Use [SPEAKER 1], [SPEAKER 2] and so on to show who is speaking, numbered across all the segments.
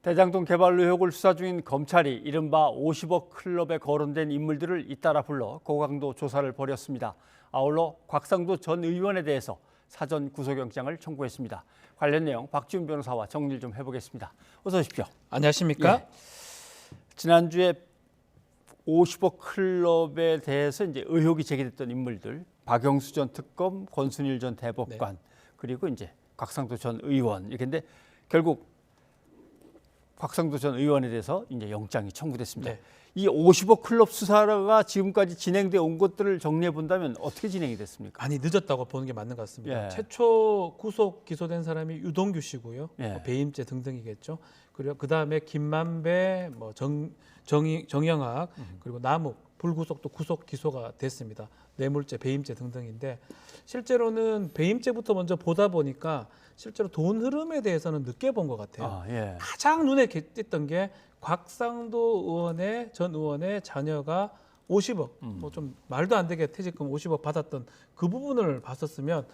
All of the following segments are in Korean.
[SPEAKER 1] 대장동 개발 의혹을 수사 중인 검찰이 이른바 50억 클럽에 거론된 인물들을 잇따라 불러 고강도 조사를 벌였습니다. 아울러 곽상도 전 의원에 대해서 사전 구속영장을 청구했습니다. 관련 내용 박지훈 변호사와 정리를 좀 해보겠습니다. 어서 오십시오.
[SPEAKER 2] 안녕하십니까?
[SPEAKER 1] 예. 지난주에 50억 클럽에 대해서 이제 의혹이 제기됐던 인물들, 박영수 전 특검, 권순일 전 대법관, 그리고 이제 곽상도 전 의원. 이런데 결국 곽상도 전 의원에 대해서 이제 영장이 청구됐습니다.
[SPEAKER 2] 네.
[SPEAKER 1] 이 50억 클럽 수사가 지금까지 진행돼 온 것들을 정리해 본다면 어떻게 진행이 됐습니까?
[SPEAKER 2] 많이 늦었다고 보는 게 맞는 것 같습니다.
[SPEAKER 1] 예.
[SPEAKER 2] 최초 구속 기소된 사람이 유동규 씨고요.
[SPEAKER 1] 예.
[SPEAKER 2] 배임죄 등등이겠죠. 그리고 그 다음에 김만배, 정영학, 그리고 남욱 불구속도 구속 기소가 됐습니다. 뇌물죄, 배임죄 등등인데 실제로는 배임죄부터 먼저 보다 보니까 실제로 돈 흐름에 대해서는 늦게 본 것 같아요.
[SPEAKER 1] 예.
[SPEAKER 2] 가장 눈에 띄었던 게 곽상도 전 의원의 자녀가 50억, 뭐 좀 말도 안 되게 퇴직금 50억 받았던 그 부분을 봤었으면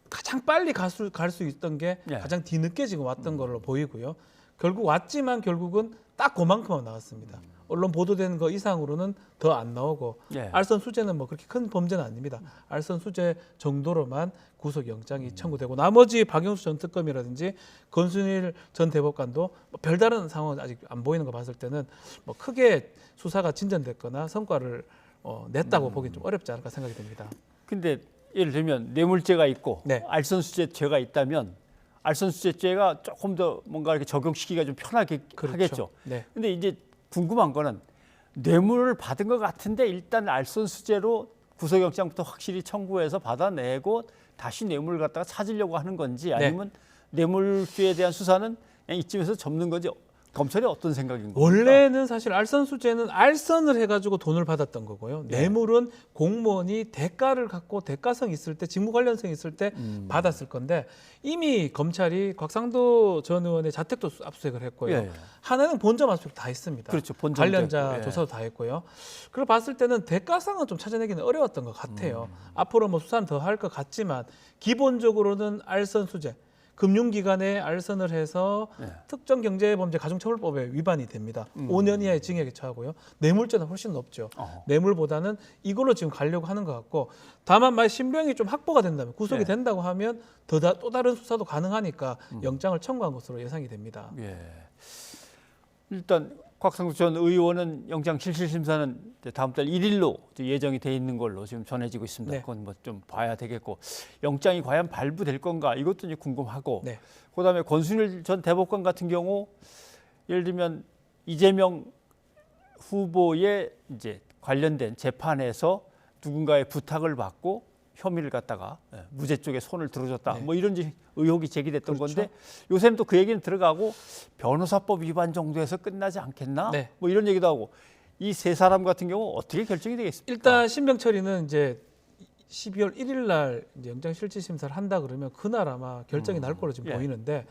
[SPEAKER 2] 가장 빨리 갈 수 있던 게
[SPEAKER 1] 예.
[SPEAKER 2] 가장 뒤늦게 지금 왔던 걸로 보이고요. 결국 왔지만 결국은 딱 그만큼만 나왔습니다. 언론 보도된 거 이상으로는 더 안 나오고
[SPEAKER 1] 예.
[SPEAKER 2] 알선 수재는 뭐 그렇게 큰 범죄는 아닙니다. 알선 수재 정도로만 구속영장이 청구되고 나머지 박영수 전 특검이라든지 권순일 전 대법관도 뭐 별다른 상황은 아직 안 보이는 거 봤을 때는 뭐 크게 수사가 진전됐거나 성과를 냈다고 보기는 좀 어렵지 않을까 생각이 듭니다.
[SPEAKER 1] 근데 예를 들면 뇌물죄가 있고
[SPEAKER 2] 네.
[SPEAKER 1] 알선수재죄가 있다면 알선수재죄가 조금 더 뭔가 이렇게 적용시키기가 좀 편하게 하겠죠.
[SPEAKER 2] 네.
[SPEAKER 1] 근데 이제 궁금한 거는 뇌물을 받은 것 같은데 일단 알선수재로 구속영장부터 확실히 청구해서 받아내고 다시 뇌물을 갖다가 찾으려고 하는 건지 아니면 뇌물죄에 대한 수사는 그냥 이쯤에서 접는 건지 검찰이 어떤 생각인 겁니까?
[SPEAKER 2] 원래는 사실 알선 수재는 알선을 해가지고 돈을 받았던 거고요. 뇌물은 공무원이 대가를 갖고 대가성 있을 때, 직무 관련성 있을 때 받았을 건데 이미 검찰이 곽상도 전 의원의 자택도 압수수색을 했고요.
[SPEAKER 1] 예.
[SPEAKER 2] 하나는 본점 압수수색 다 했습니다.
[SPEAKER 1] 그렇죠. 본점도
[SPEAKER 2] 관련자
[SPEAKER 1] 했고, 예.
[SPEAKER 2] 조사도 다 했고요. 그걸 봤을 때는 대가성은 좀 찾아내기는 어려웠던 것 같아요. 앞으로 뭐 수사는 더 할 것 같지만 기본적으로는 알선 수재. 금융기관에 알선을 해서 특정 경제범죄 가중처벌법에 위반이 됩니다. 5년 이하의 징역에 처하고요. 뇌물죄는 훨씬 높죠. 뇌물보다는 이걸로 지금 가려고 하는 것 같고 다만 만약 신병이 좀 확보가 된다면 구속이 된다고 하면 또 다른 수사도 가능하니까 영장을 청구한 것으로 예상이 됩니다.
[SPEAKER 1] 예. 일단 곽상도 전 의원은 영장 실질심사는 다음 달 1일로 예정이 돼 있는 걸로 지금 전해지고 있습니다.
[SPEAKER 2] 네.
[SPEAKER 1] 그건 뭐 좀 봐야 되겠고 영장이 과연 발부될 건가 이것도 이제 궁금하고
[SPEAKER 2] 네.
[SPEAKER 1] 그다음에 권순일 전 대법관 같은 경우 예를 들면 이재명 후보의 이제 관련된 재판에서 누군가의 부탁을 받고 혐의를 갖다가 무죄 쪽에 손을 들어줬다. 뭐 이런 의혹이 제기됐던
[SPEAKER 2] 그렇죠.
[SPEAKER 1] 건데 요새는 또 그 얘기는 들어가고 변호사법 위반 정도에서 끝나지 않겠나?
[SPEAKER 2] 네.
[SPEAKER 1] 뭐 이런 얘기도 하고 이 세 사람 같은 경우 어떻게 결정이 되겠습니까?
[SPEAKER 2] 일단 신병 처리는 이제 12월 1일 날 이제 영장 실질 심사를 한다 그러면 그날 아마 결정이 날 거로 지금 보이는데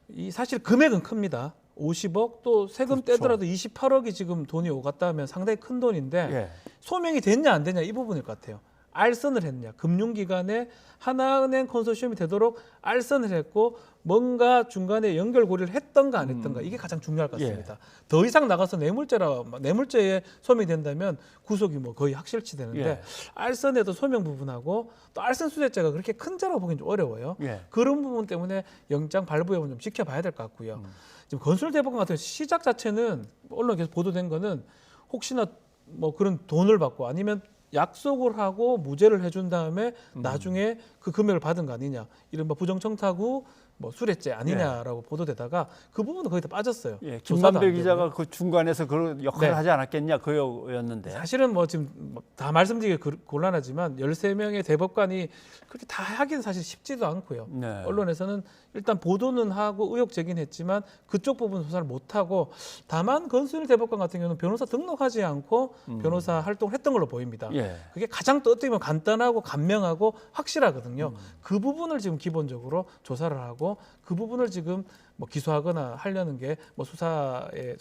[SPEAKER 2] 이 사실 금액은 큽니다. 50억 또 세금
[SPEAKER 1] 그렇죠.
[SPEAKER 2] 떼더라도 28억이 지금 돈이 오갔다 하면 상당히 큰 돈인데
[SPEAKER 1] 예.
[SPEAKER 2] 소명이 됐냐 안 됐냐 이 부분일 것 같아요. 알선을 했냐, 금융기관에 하나은행 컨소시엄이 되도록 알선을 했고 뭔가 중간에 연결고리를 했던가 안 했던가 이게 가장 중요할 것 같습니다. 더 이상 나가서 뇌물죄에 소명이 된다면 구속이 뭐 거의 확실치 되는데 알선에도 소명 부분하고 또 알선 수재죄가 그렇게 큰 죄라고 보기는 좀 어려워요. 그런 부분 때문에 영장 발부 여부는 좀 지켜봐야 될 것 같고요. 지금 권순일 대법관 같은 시작 자체는 언론에서 보도된 거는 혹시나 뭐 그런 돈을 받고 아니면 약속을 하고 무죄를 해준 다음에 나중에 그 금액을 받은 거 아니냐 이른바 부정청탁 후 뭐 수뢰죄 아니냐라고 보도되다가 그 부분은 거의 다 빠졌어요.
[SPEAKER 1] 예.
[SPEAKER 2] 조사도
[SPEAKER 1] 김만배
[SPEAKER 2] 안
[SPEAKER 1] 기자가 그 중간에서 그런 역할을
[SPEAKER 2] 네.
[SPEAKER 1] 하지 않았겠냐 그였는데
[SPEAKER 2] 사실은 뭐 지금 다 말씀드리기 곤란하지만 13명의 대법관이 그렇게 다 하기는 사실 쉽지도 않고요.
[SPEAKER 1] 네.
[SPEAKER 2] 언론에서는 일단 보도는 하고 의혹 제기는 했지만 그쪽 부분 조사를 못하고 다만 권순일 대법관 같은 경우는 변호사 등록하지 않고 변호사 활동을 했던 걸로 보입니다. 그게 가장 또 어떻게 보면 간단하고 간명하고 확실하거든요. 그 부분을 지금 기본적으로 조사를 하고 그 부분을 지금 뭐 기소하거나 하려는 게 뭐 수사의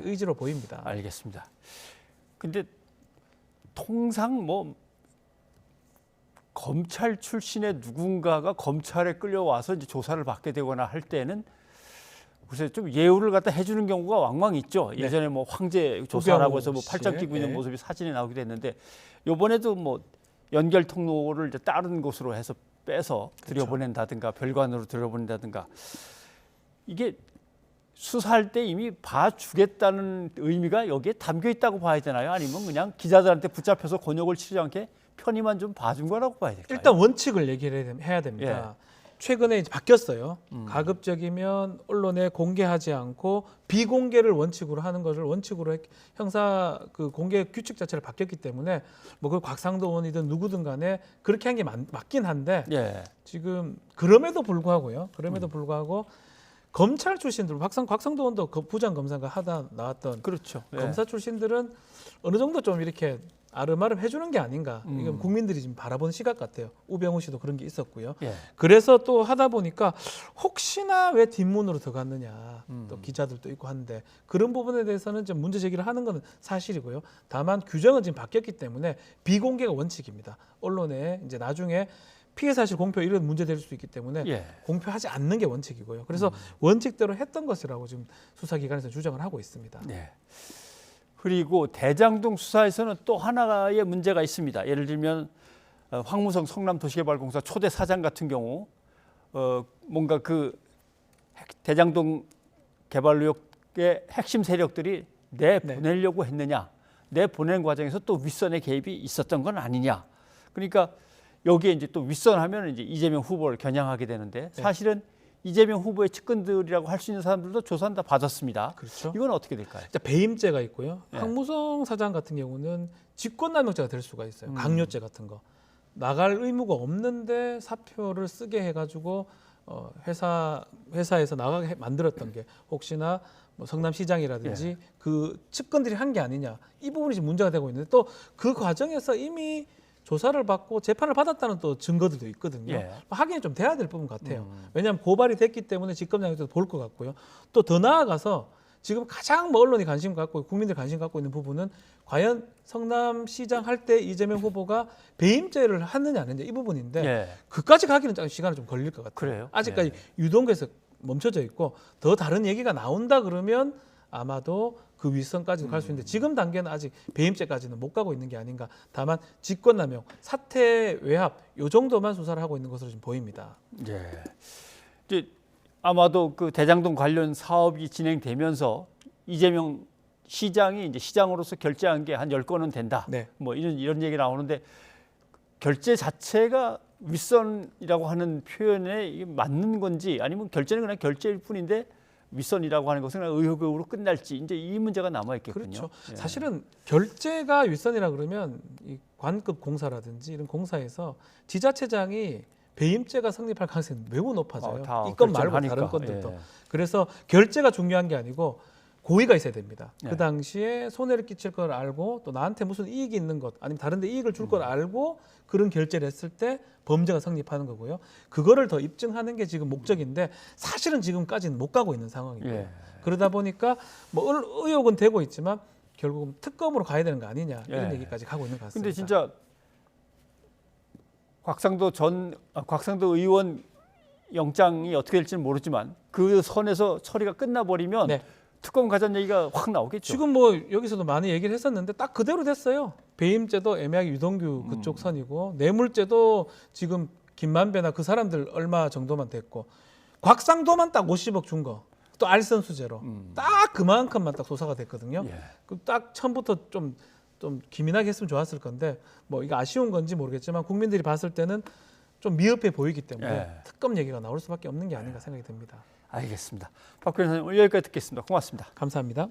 [SPEAKER 2] 의지로 보입니다.
[SPEAKER 1] 알겠습니다. 근데 통상 뭐 검찰 출신의 누군가가 검찰에 끌려와서 이제 조사를 받게 되거나 할 때는 글쎄 좀 예우를 갖다 해주는 경우가 왕왕 있죠.
[SPEAKER 2] 네.
[SPEAKER 1] 예전에 뭐 황제 조사라고 해서 뭐
[SPEAKER 2] 우병우
[SPEAKER 1] 팔짱
[SPEAKER 2] 씨의,
[SPEAKER 1] 끼고 있는
[SPEAKER 2] 예.
[SPEAKER 1] 모습이 사진에 나오기도 했는데 이번에도 뭐 연결 통로를 이제 다른 곳으로 해서 빼서 들여보낸다든가 별관으로 들여보낸다든가 이게 수사할 때 이미 봐주겠다는 의미가 여기에 담겨 있다고 봐야 되나요? 아니면 그냥 기자들한테 붙잡혀서 곤욕을 치르지 않게 편의만 좀 봐준 거라고 봐야 될까요?
[SPEAKER 2] 일단 원칙을 얘기를 해야 됩니다. 최근에 이제 바뀌었어요. 가급적이면 언론에 공개하지 않고 비공개를 원칙으로 하는 것을 원칙으로 형사 그 공개 규칙 자체를 바뀌었기 때문에 뭐 그 곽상도 의원이든 누구든 간에 그렇게 한 게 맞긴 한데
[SPEAKER 1] 예.
[SPEAKER 2] 지금 그럼에도 불구하고요. 그럼에도 불구하고 검찰 출신들 곽상도 의원도 그 부장 검사가 하다 나왔던
[SPEAKER 1] 그렇죠. 예.
[SPEAKER 2] 검사 출신들은 어느 정도 좀 이렇게 아름아름 해주는 게 아닌가. 이건 국민들이 지금 바라보는 시각 같아요. 우병우 씨도 그런 게 있었고요.
[SPEAKER 1] 예.
[SPEAKER 2] 그래서 또 하다 보니까 혹시나 왜 뒷문으로 들어갔느냐. 또 기자들도 있고 한데 그런 부분에 대해서는 좀 문제 제기를 하는 건 사실이고요. 다만 규정은 지금 바뀌었기 때문에 비공개가 원칙입니다. 언론에 이제 나중에 피해 사실 공표 이런 문제 될 수 있기 때문에
[SPEAKER 1] 예.
[SPEAKER 2] 공표하지 않는 게 원칙이고요. 그래서 원칙대로 했던 것이라고 지금 수사기관에서 주장을 하고 있습니다.
[SPEAKER 1] 네. 그리고 대장동 수사에서는 또 하나의 문제가 있습니다. 예를 들면 황무성 성남도시개발공사 초대 사장 같은 경우 뭔가 그 대장동 개발 의혹의 핵심 세력들이 내보내려고 했느냐, 내보내는 과정에서 또 윗선의 개입이 있었던 건 아니냐. 그러니까 여기에 이제 또 윗선하면 이제 이재명 후보를 겨냥하게 되는데 사실은 이재명 후보의 측근들이라고 할 수 있는 사람들도 조사는 다 받았습니다.
[SPEAKER 2] 그렇죠.
[SPEAKER 1] 이건 어떻게 될까요?
[SPEAKER 2] 일단 배임죄가 있고요.
[SPEAKER 1] 네.
[SPEAKER 2] 황무성 사장 같은 경우는 직권남용죄가 될 수가 있어요. 강요죄 같은 거. 나갈 의무가 없는데 사표를 쓰게 해가지고 회사에서 나가게 만들었던 게 혹시나 뭐 성남시장이라든지 그 측근들이 한 게 아니냐. 이 부분이 지금 문제가 되고 있는데 또 그 과정에서 이미 조사를 받고 재판을 받았다는 또 증거들도 있거든요.
[SPEAKER 1] 예.
[SPEAKER 2] 확인이 좀 돼야 될 부분 같아요. 왜냐하면 고발이 됐기 때문에 직권남용죄도 볼 것 같고요. 또 더 나아가서 지금 가장 뭐 언론이 관심 갖고 국민들 관심 갖고 있는 부분은 과연 성남시장 할 때 이재명 후보가 배임죄를 하느냐 안 했느냐 이 부분인데
[SPEAKER 1] 예.
[SPEAKER 2] 그까지 가기는 조금 시간이 좀 걸릴 것 같아요.
[SPEAKER 1] 그래요?
[SPEAKER 2] 아직까지 유동계에서 멈춰져 있고 더 다른 얘기가 나온다 그러면 아마도 그 윗선까지도 갈 수 있는데 지금 단계는 아직 배임죄까지는 못 가고 있는 게 아닌가. 다만 직권남용, 사퇴 외압 요 정도만 수사를 하고 있는 것으로 지금 보입니다.
[SPEAKER 1] 예. 이제 아마도 그 대장동 관련 사업이 진행되면서 이재명 시장이 이제 시장으로서 결제한 게 한 10건은 된다.
[SPEAKER 2] 네.
[SPEAKER 1] 뭐 이런 얘기 나오는데 결제 자체가 윗선이라고 하는 표현에 이게 맞는 건지 아니면 결제는 그냥 결제일 뿐인데 윗선이라고 하는 것은 의혹으로 끝날지 이제 이 문제가 남아 있겠군요.
[SPEAKER 2] 그렇죠.
[SPEAKER 1] 예.
[SPEAKER 2] 사실은 결제가 윗선이라 그러면 이 관급 공사라든지 이런 공사에서 지자체장이 배임죄가 성립할 가능성이 매우 높아져요.
[SPEAKER 1] 다
[SPEAKER 2] 이 건
[SPEAKER 1] 결제를
[SPEAKER 2] 말고 다른
[SPEAKER 1] 하니까.
[SPEAKER 2] 건들도.
[SPEAKER 1] 예.
[SPEAKER 2] 그래서 결제가 중요한 게 아니고 고의가 있어야 됩니다.
[SPEAKER 1] 예.
[SPEAKER 2] 그 당시에 손해를 끼칠 걸 알고 또 나한테 무슨 이익이 있는 것 아니면 다른 데 이익을 줄 걸 알고 그런 결제를 했을 때 범죄가 성립하는 거고요. 그거를 더 입증하는 게 지금 목적인데 사실은 지금까지는 못 가고 있는 상황이고요.
[SPEAKER 1] 예.
[SPEAKER 2] 그러다 보니까 뭐 의혹은 되고 있지만 결국은 특검으로 가야 되는 거 아니냐 이런
[SPEAKER 1] 예.
[SPEAKER 2] 얘기까지 가고 있는 것 같습니다.
[SPEAKER 1] 근데 진짜 곽상도 의원 영장이 어떻게 될지는 모르지만 그 선에서 처리가 끝나버리면
[SPEAKER 2] 네.
[SPEAKER 1] 특검 가자는 얘기가 확 나오겠죠.
[SPEAKER 2] 지금 뭐 여기서도 많이 얘기를 했었는데 딱 그대로 됐어요. 배임죄도 애매하게 유동규 그쪽 선이고 뇌물죄도 지금 김만배나 그 사람들 얼마 정도만 됐고 곽상도만 딱 50억 준 거. 또 알선 수재로 딱 그만큼만 딱 조사가 됐거든요.
[SPEAKER 1] 예.
[SPEAKER 2] 그 딱 처음부터 좀 기민하게 했으면 좋았을 건데 뭐 이거 아쉬운 건지 모르겠지만 국민들이 봤을 때는 좀 미흡해 보이기 때문에
[SPEAKER 1] 예.
[SPEAKER 2] 특검 얘기가 나올 수밖에 없는 게 아닌가 생각이 듭니다.
[SPEAKER 1] 알겠습니다. 박 변호사님 오늘 여기까지 듣겠습니다. 고맙습니다.
[SPEAKER 2] 감사합니다.